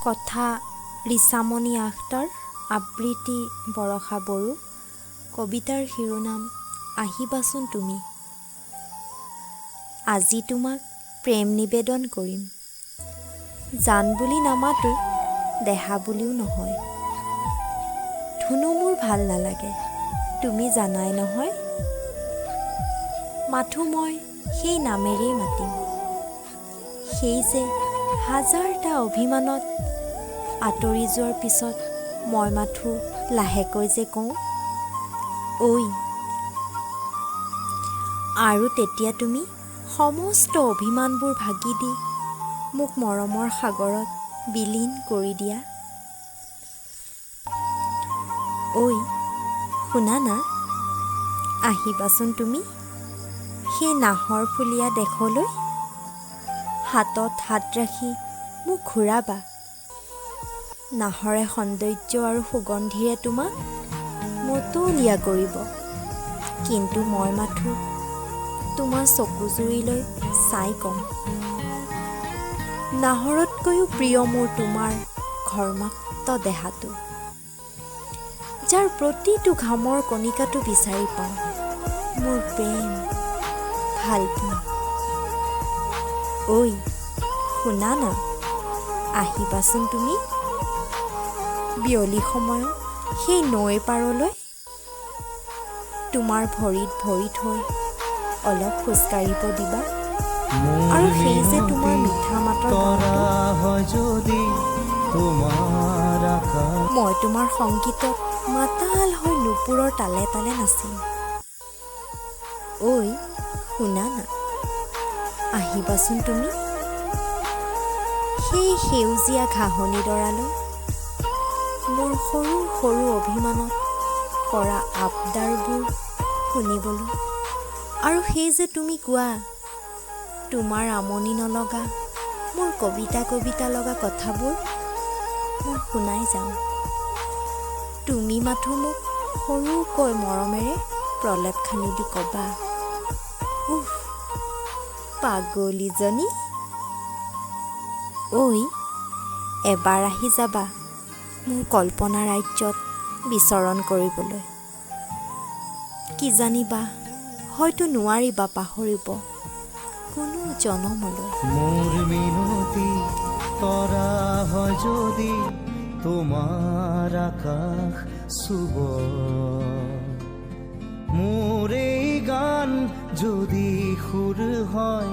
কথা ৰিচামণি আখতাৰ, আবৃত্তি বৰষা বড়ো, কবিতাৰ শিৰোনাম আহিবাচোন তুমি। আজি তোমাক প্ৰেম নিবেদন কৰিম, জান বুলি নামাতো, দেহা বুলিও নহয়। ধুনু মোৰ ভাল নালাগে, তুমি জানাই নহয়। মাথো মই সেই নামেৰেই মাতিম, সেই যে হাজাৰটা অভিমানত আঁতৰি যোৱাৰ পিছত মই মাথো লাহেকৈ যে কওঁ, ঐ। আৰু তেতিয়া তুমি সমস্ত অভিমানবোৰ ভাগি দি মোক মৰমৰ সাগৰত বিলীন কৰি দিয়া। ঐ শুনা না, আহিবাচোন তুমি সেই নাহৰ ফুলীয়া দেশলৈ। হাতত হাত ৰাখি মোক ঘূৰাবা, নাহৰে সৌন্দৰ্য আৰু সুগন্ধিৰে তোমাক মতলীয়া কৰিব। কিন্তু মই মাথো তোমাৰ চকুজুৰিলৈ চাই কম, নাহৰতকৈও প্ৰিয় মোৰ তোমাৰ ঘৰ্মাক্ত দেহাটো, যাৰ প্ৰতিটো ঘামৰ কণিকাটো বিচাৰি পাওঁ মোৰ প্ৰেম ভালপোৱা। ঐ শুনা না, আহিবাচোন তুমি বিয়লি সময়ত সেই নৈৰ পাৰলৈ। তোমাৰ ভৰিত ভৰি থৈ অলপ খোজকাঢ়িব দিবা, আৰু সেই যে তোমাৰ মিঠা মাতৰ মই তোমাৰ সংগীতত মাতাল হৈ নুপুৰৰ তালে তালে নাচিম। ঐ শুনা না, আহিবাচোন তুমি সেই সেউজীয়া ঘাঁহনিডৰালৈ, মোৰ সৰু সৰু অভিমানত কৰা আবদাৰবোৰ শুনিবলৈ। আৰু সেই যে তুমি কোৱা তোমাৰ আমনি নলগা মোৰ কবিতা কবিতা লগা কথাবোৰ মই শুনাই যাম। তুমি মাথো মোক সৰুকৈ মৰমেৰে প্ৰলেপ খানি দি ক'বা, উফ পাগলীজনী। ঐ এবাৰ আহি যাবা মোৰ কল্পনা ৰাজ্যত বিচৰণ কৰিবলৈ। কি জানিবা হয়তো নোৱাৰিবা পাহৰিব কোনো জনমলৈ। মোৰ মিনতি তৰা হয় যদি তোমাৰ আকাশ চুব, মোৰ এই গান যদি সুৰ হয়